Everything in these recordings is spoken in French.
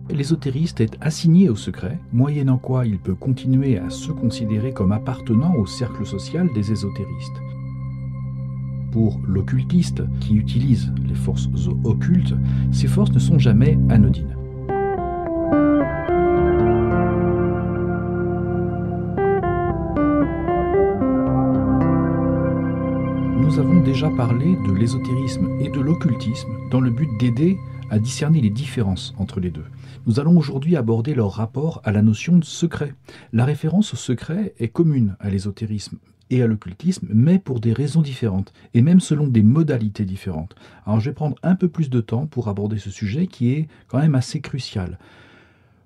L'ésotériste est assigné au secret, moyennant quoi il peut continuer à se considérer comme appartenant au cercle social des ésotéristes. Pour l'occultiste, qui utilise les forces occultes, ces forces ne sont jamais anodines. Nous avons déjà parlé de l'ésotérisme et de l'occultisme dans le but d'aider à discerner les différences entre les deux. Nous allons aujourd'hui aborder leur rapport à la notion de secret. La référence au secret est commune à l'ésotérisme et à l'occultisme, mais pour des raisons différentes, et même selon des modalités différentes. Alors je vais prendre un peu plus de temps pour aborder ce sujet qui est quand même assez crucial.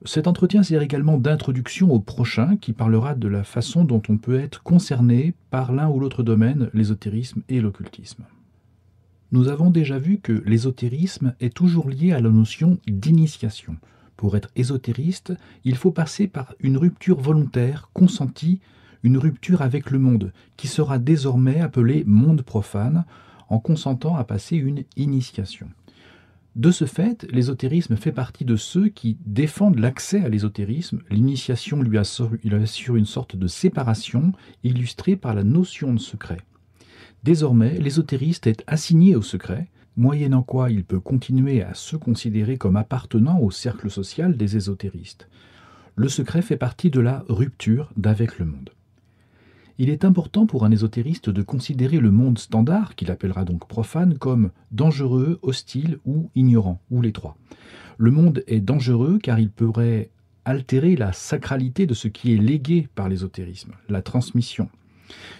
Cet entretien sert également d'introduction au prochain qui parlera de la façon dont on peut être concerné par l'un ou l'autre domaine, l'ésotérisme et l'occultisme. Nous avons déjà vu que l'ésotérisme est toujours lié à la notion d'initiation. Pour être ésotériste, il faut passer par une rupture volontaire, consentie, une rupture avec le monde, qui sera désormais appelé monde profane, en consentant à passer une initiation. De ce fait, l'ésotérisme fait partie de ceux qui défendent l'accès à l'ésotérisme. L'initiation lui assure une sorte de séparation, illustrée par la notion de secret. Désormais, l'ésotériste est assigné au secret, moyennant quoi il peut continuer à se considérer comme appartenant au cercle social des ésotéristes. Le secret fait partie de la rupture d'avec le monde. Il est important pour un ésotériste de considérer le monde standard, qu'il appellera donc profane, comme dangereux, hostile ou ignorant, ou les trois. Le monde est dangereux car il pourrait altérer la sacralité de ce qui est légué par l'ésotérisme, la transmission,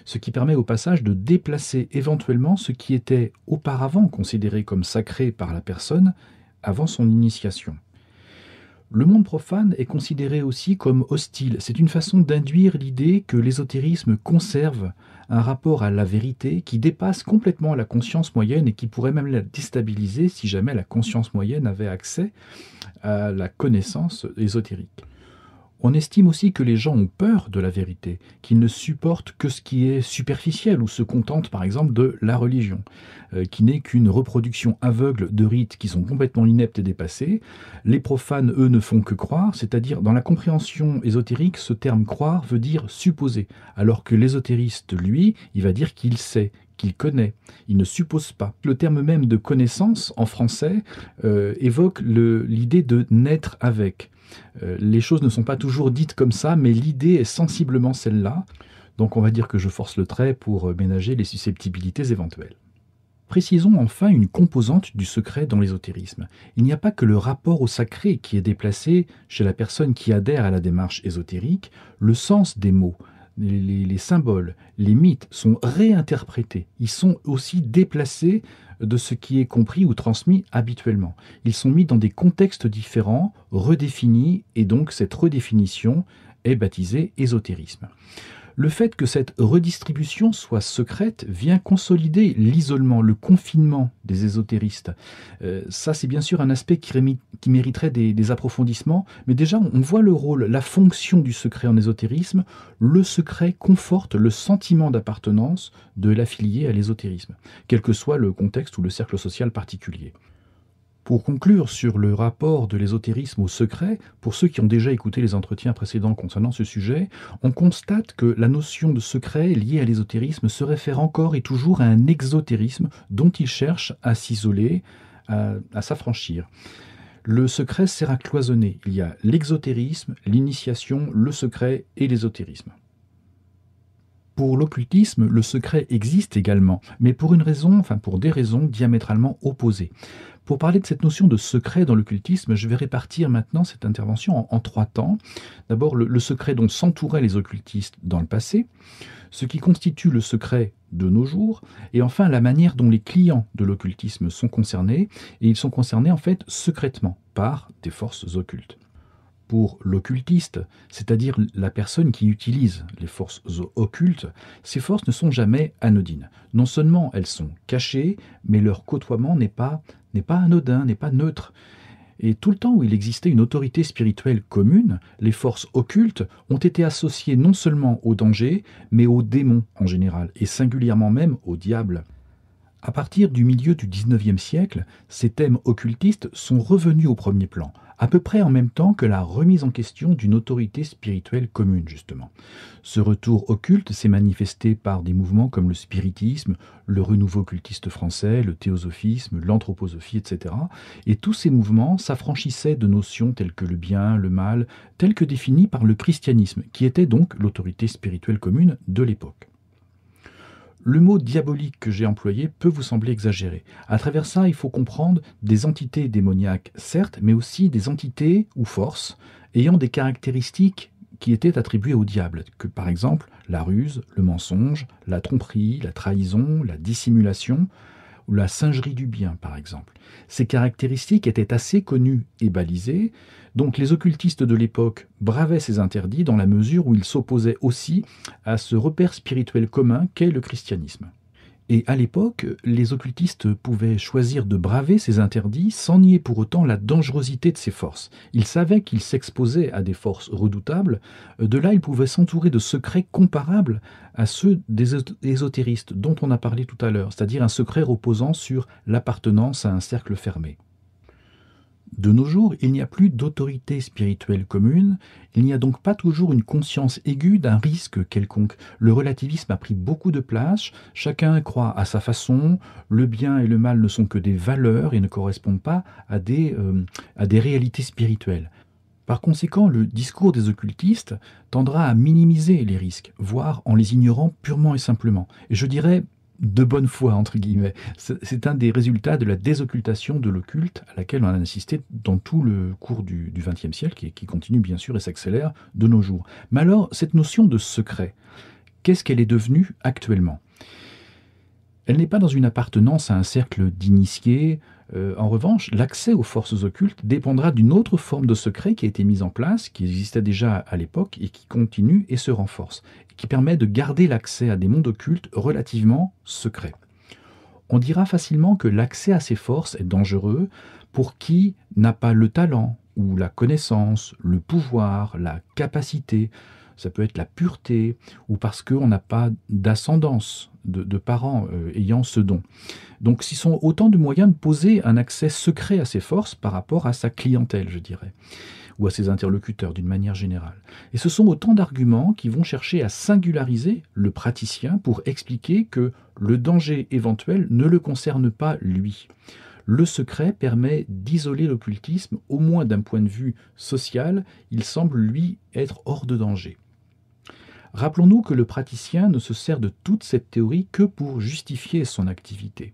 ce qui permet au passage de déplacer éventuellement ce qui était auparavant considéré comme sacré par la personne avant son initiation. Le monde profane est considéré aussi comme hostile. C'est une façon d'induire l'idée que l'ésotérisme conserve un rapport à la vérité qui dépasse complètement la conscience moyenne et qui pourrait même la déstabiliser si jamais la conscience moyenne avait accès à la connaissance ésotérique. On estime aussi que les gens ont peur de la vérité, qu'ils ne supportent que ce qui est superficiel ou se contentent par exemple de la religion, qui n'est qu'une reproduction aveugle de rites qui sont complètement ineptes et dépassés. Les profanes, eux, ne font que croire, c'est-à-dire dans la compréhension ésotérique, ce terme croire veut dire supposer, alors que l'ésotériste, lui, il va dire qu'il sait, qu'il connaît, il ne suppose pas. Le terme même de connaissance, en français, évoque l'idée de naître avec. Les choses ne sont pas toujours dites comme ça, mais l'idée est sensiblement celle-là. Donc on va dire que je force le trait pour ménager les susceptibilités éventuelles. Précisons enfin une composante du secret dans l'ésotérisme. Il n'y a pas que le rapport au sacré qui est déplacé chez la personne qui adhère à la démarche ésotérique, le sens des mots, les symboles, les mythes sont réinterprétés. Ils sont aussi déplacés de ce qui est compris ou transmis habituellement. Ils sont mis dans des contextes différents, redéfinis, et donc cette redéfinition est baptisée ésotérisme. Le fait que cette redistribution soit secrète vient consolider l'isolement, le confinement des ésotéristes. Ça, c'est bien sûr un aspect qui mériterait des approfondissements, mais déjà, on voit le rôle, la fonction du secret en ésotérisme. Le secret conforte le sentiment d'appartenance de l'affilié à l'ésotérisme, quel que soit le contexte ou le cercle social particulier. Pour conclure sur le rapport de l'ésotérisme au secret, pour ceux qui ont déjà écouté les entretiens précédents concernant ce sujet, on constate que la notion de secret liée à l'ésotérisme se réfère encore et toujours à un exotérisme dont il cherche à s'isoler, à s'affranchir. Le secret sert à cloisonner. Il y a l'exotérisme, l'initiation, le secret et l'ésotérisme. Pour l'occultisme, le secret existe également, mais pour des raisons diamétralement opposées. Pour parler de cette notion de secret dans l'occultisme, je vais répartir maintenant cette intervention en trois temps. D'abord, le secret dont s'entouraient les occultistes dans le passé, ce qui constitue le secret de nos jours, et enfin la manière dont les clients de l'occultisme sont concernés, et ils sont concernés en fait secrètement par des forces occultes. Pour l'occultiste, c'est-à-dire la personne qui utilise les forces occultes, ces forces ne sont jamais anodines. Non seulement elles sont cachées, mais leur côtoiement n'est pas anodin, n'est pas neutre. Et tout le temps où il existait une autorité spirituelle commune, les forces occultes ont été associées non seulement au danger, mais aux démons en général, et singulièrement même au diable. À partir du milieu du XIXe siècle, ces thèmes occultistes sont revenus au premier plan, à peu près en même temps que la remise en question d'une autorité spirituelle commune, justement. Ce retour occulte s'est manifesté par des mouvements comme le spiritisme, le renouveau occultiste français, le théosophisme, l'anthroposophie, etc. Et tous ces mouvements s'affranchissaient de notions telles que le bien, le mal, telles que définies par le christianisme, qui était donc l'autorité spirituelle commune de l'époque. Le mot diabolique que j'ai employé peut vous sembler exagéré. À travers ça, il faut comprendre des entités démoniaques, certes, mais aussi des entités ou forces ayant des caractéristiques qui étaient attribuées au diable, que par exemple la ruse, le mensonge, la tromperie, la trahison, la dissimulation, ou la singerie du bien, par exemple. Ces caractéristiques étaient assez connues et balisées, donc les occultistes de l'époque bravaient ces interdits dans la mesure où ils s'opposaient aussi à ce repère spirituel commun qu'est le christianisme. Et à l'époque, les occultistes pouvaient choisir de braver ces interdits sans nier pour autant la dangerosité de ces forces. Ils savaient qu'ils s'exposaient à des forces redoutables, de là ils pouvaient s'entourer de secrets comparables à ceux des ésotéristes dont on a parlé tout à l'heure, c'est-à-dire un secret reposant sur l'appartenance à un cercle fermé. De nos jours, il n'y a plus d'autorité spirituelle commune, il n'y a donc pas toujours une conscience aiguë d'un risque quelconque. Le relativisme a pris beaucoup de place, chacun croit à sa façon, le bien et le mal ne sont que des valeurs et ne correspondent pas à des réalités spirituelles. Par conséquent, le discours des occultistes tendra à minimiser les risques, voire en les ignorant purement et simplement. Et je dirais de bonne foi, entre guillemets. C'est un des résultats de la désoccultation de l'occulte à laquelle on a assisté dans tout le cours du XXe siècle et qui continue bien sûr et s'accélère de nos jours. Mais alors, cette notion de secret, qu'est-ce qu'elle est devenue actuellement ? Elle n'est pas dans une appartenance à un cercle d'initiés. En revanche, l'accès aux forces occultes dépendra d'une autre forme de secret qui a été mise en place, qui existait déjà à l'époque et qui continue et se renforce, qui permet de garder l'accès à des mondes occultes relativement secrets. On dira facilement que l'accès à ces forces est dangereux pour qui n'a pas le talent ou la connaissance, le pouvoir, la capacité. Ça peut être la pureté, ou parce qu'on n'a pas d'ascendance de parents ayant ce don. Donc ce sont autant de moyens de poser un accès secret à ces forces par rapport à sa clientèle, je dirais, ou à ses interlocuteurs d'une manière générale. Et ce sont autant d'arguments qui vont chercher à singulariser le praticien pour expliquer que le danger éventuel ne le concerne pas lui. Le secret permet d'isoler l'occultisme, au moins d'un point de vue social, il semble lui être hors de danger. Rappelons-nous que le praticien ne se sert de toute cette théorie que pour justifier son activité.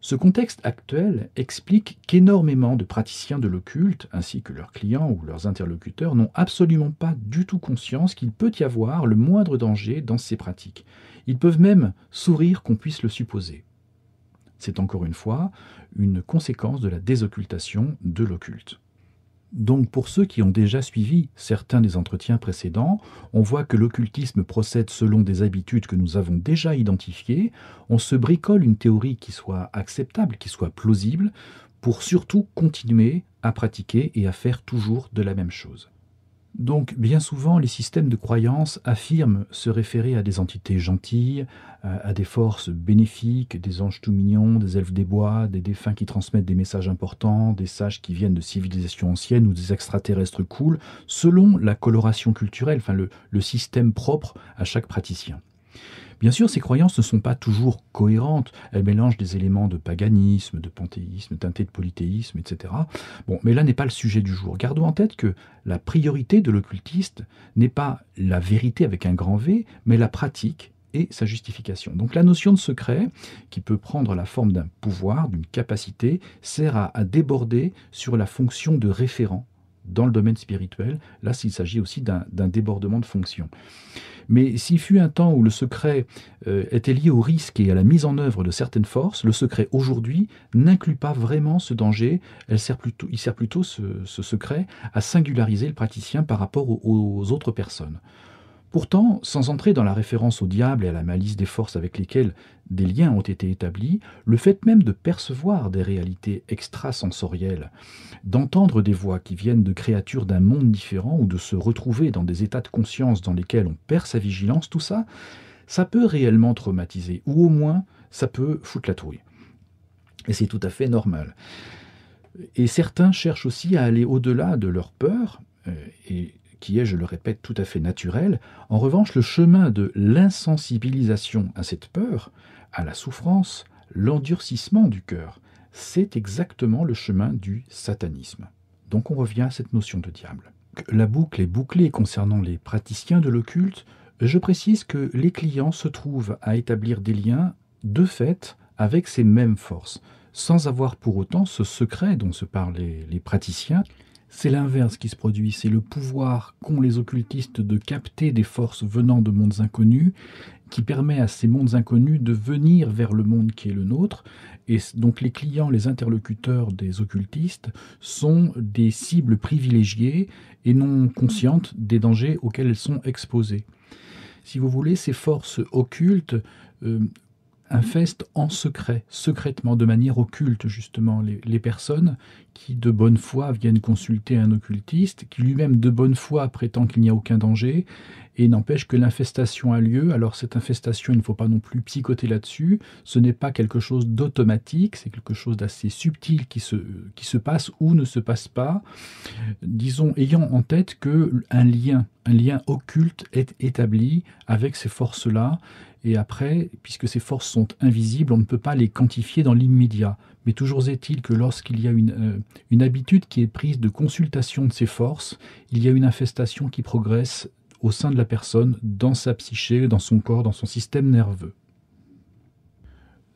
Ce contexte actuel explique qu'énormément de praticiens de l'occulte, ainsi que leurs clients ou leurs interlocuteurs, n'ont absolument pas du tout conscience qu'il peut y avoir le moindre danger dans ces pratiques. Ils peuvent même sourire qu'on puisse le supposer. C'est encore une fois une conséquence de la désoccultation de l'occulte. Donc pour ceux qui ont déjà suivi certains des entretiens précédents, on voit que l'occultisme procède selon des habitudes que nous avons déjà identifiées. On se bricole une théorie qui soit acceptable, qui soit plausible, pour surtout continuer à pratiquer et à faire toujours de la même chose. Donc bien souvent, les systèmes de croyance affirment se référer à des entités gentilles, à des forces bénéfiques, des anges tout mignons, des elfes des bois, des défunts qui transmettent des messages importants, des sages qui viennent de civilisations anciennes ou des extraterrestres cool, selon la coloration culturelle, enfin le système propre à chaque praticien. Bien sûr, ces croyances ne sont pas toujours cohérentes. Elles mélangent des éléments de paganisme, de panthéisme, teintés de polythéisme, etc. Bon, mais là n'est pas le sujet du jour. Gardons en tête que la priorité de l'occultiste n'est pas la vérité avec un grand V, mais la pratique et sa justification. Donc la notion de secret, qui peut prendre la forme d'un pouvoir, d'une capacité, sert à déborder sur la fonction de référent dans le domaine spirituel. Là, il s'agit aussi d'un débordement de fonction. Mais s'il fut un temps où le secret était lié au risque et à la mise en œuvre de certaines forces, le secret aujourd'hui n'inclut pas vraiment ce danger. Il sert plutôt ce secret à singulariser le praticien par rapport aux autres personnes. Pourtant, sans entrer dans la référence au diable et à la malice des forces avec lesquelles des liens ont été établis, le fait même de percevoir des réalités extrasensorielles, d'entendre des voix qui viennent de créatures d'un monde différent ou de se retrouver dans des états de conscience dans lesquels on perd sa vigilance, tout ça, ça peut réellement traumatiser, ou au moins ça peut foutre la trouille. Et c'est tout à fait normal. Et certains cherchent aussi à aller au-delà de leur peur, et qui est, je le répète, tout à fait naturel. En revanche, le chemin de l'insensibilisation à cette peur, à la souffrance, l'endurcissement du cœur, c'est exactement le chemin du satanisme. Donc on revient à cette notion de diable. La boucle est bouclée concernant les praticiens de l'occulte. Je précise que les clients se trouvent à établir des liens de fait avec ces mêmes forces, sans avoir pour autant ce secret dont se parlent les praticiens. C'est l'inverse qui se produit, c'est le pouvoir qu'ont les occultistes de capter des forces venant de mondes inconnus, qui permet à ces mondes inconnus de venir vers le monde qui est le nôtre. Et donc les clients, les interlocuteurs des occultistes sont des cibles privilégiées et non conscientes des dangers auxquels elles sont exposées. Si vous voulez, ces forces occultes infestent en secret, secrètement, de manière occulte justement, les personnes qui de bonne foi viennent consulter un occultiste, qui lui-même de bonne foi prétend qu'il n'y a aucun danger, et n'empêche que l'infestation a lieu. Alors cette infestation, il ne faut pas non plus psychoter là-dessus, ce n'est pas quelque chose d'automatique, c'est quelque chose d'assez subtil qui se passe ou ne se passe pas, disons, ayant en tête qu'un lien occulte est établi avec ces forces-là. Et après, puisque ces forces sont invisibles, on ne peut pas les quantifier dans l'immédiat. Mais toujours est-il que lorsqu'il y a une habitude qui est prise de consultation de ces forces, il y a une infestation qui progresse au sein de la personne, dans sa psyché, dans son corps, dans son système nerveux.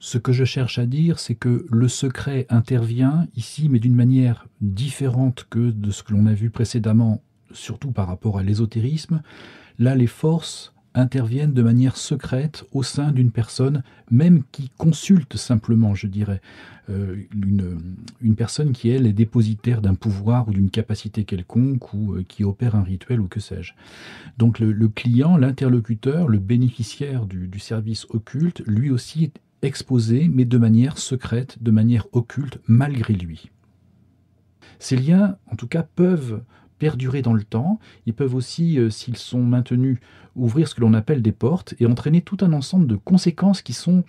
Ce que je cherche à dire, c'est que le secret intervient ici, mais d'une manière différente que de ce que l'on a vu précédemment, surtout par rapport à l'ésotérisme. Là, les forces interviennent de manière secrète au sein d'une personne, même qui consulte simplement, je dirais, une personne qui, elle, est dépositaire d'un pouvoir ou d'une capacité quelconque ou qui opère un rituel ou que sais-je. Donc le client, l'interlocuteur, le bénéficiaire du service occulte, lui aussi est exposé, mais de manière secrète, de manière occulte, malgré lui. Ces liens, en tout cas, peuvent perdurer dans le temps. Ils peuvent aussi, s'ils sont maintenus, ouvrir ce que l'on appelle des portes et entraîner tout un ensemble de conséquences qui sont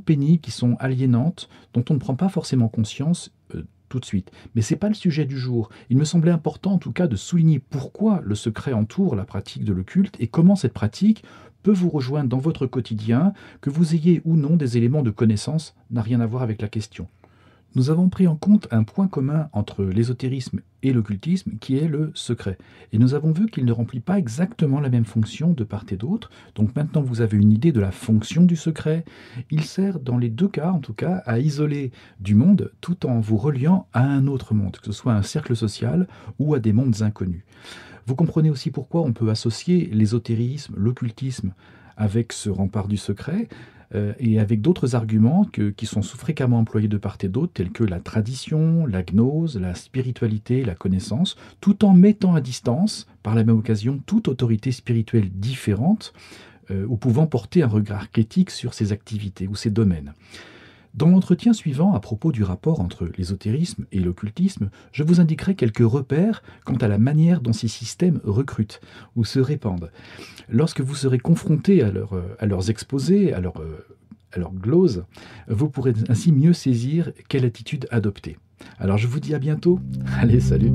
pénibles, qui sont aliénantes, dont on ne prend pas forcément conscience tout de suite. Mais ce n'est pas le sujet du jour. Il me semblait important en tout cas de souligner pourquoi le secret entoure la pratique de l'occulte et comment cette pratique peut vous rejoindre dans votre quotidien, que vous ayez ou non des éléments de connaissance, n'a rien à voir avec la question. Nous avons pris en compte un point commun entre l'ésotérisme et l'occultisme, qui est le secret. Et nous avons vu qu'il ne remplit pas exactement la même fonction de part et d'autre. Donc maintenant vous avez une idée de la fonction du secret. Il sert dans les deux cas, en tout cas, à isoler du monde tout en vous reliant à un autre monde, que ce soit un cercle social ou à des mondes inconnus. Vous comprenez aussi pourquoi on peut associer l'ésotérisme, l'occultisme avec ce rempart du secret, et avec d'autres arguments qui sont fréquemment employés de part et d'autre, tels que la tradition, la gnose, la spiritualité, la connaissance, tout en mettant à distance, par la même occasion, toute autorité spirituelle différente, ou pouvant porter un regard critique sur ces activités ou ces domaines. Dans l'entretien suivant, à propos du rapport entre l'ésotérisme et l'occultisme, je vous indiquerai quelques repères quant à la manière dont ces systèmes recrutent ou se répandent. Lorsque vous serez confronté à leurs exposés, à leurs gloses, vous pourrez ainsi mieux saisir quelle attitude adopter. Alors je vous dis à bientôt. Allez, salut!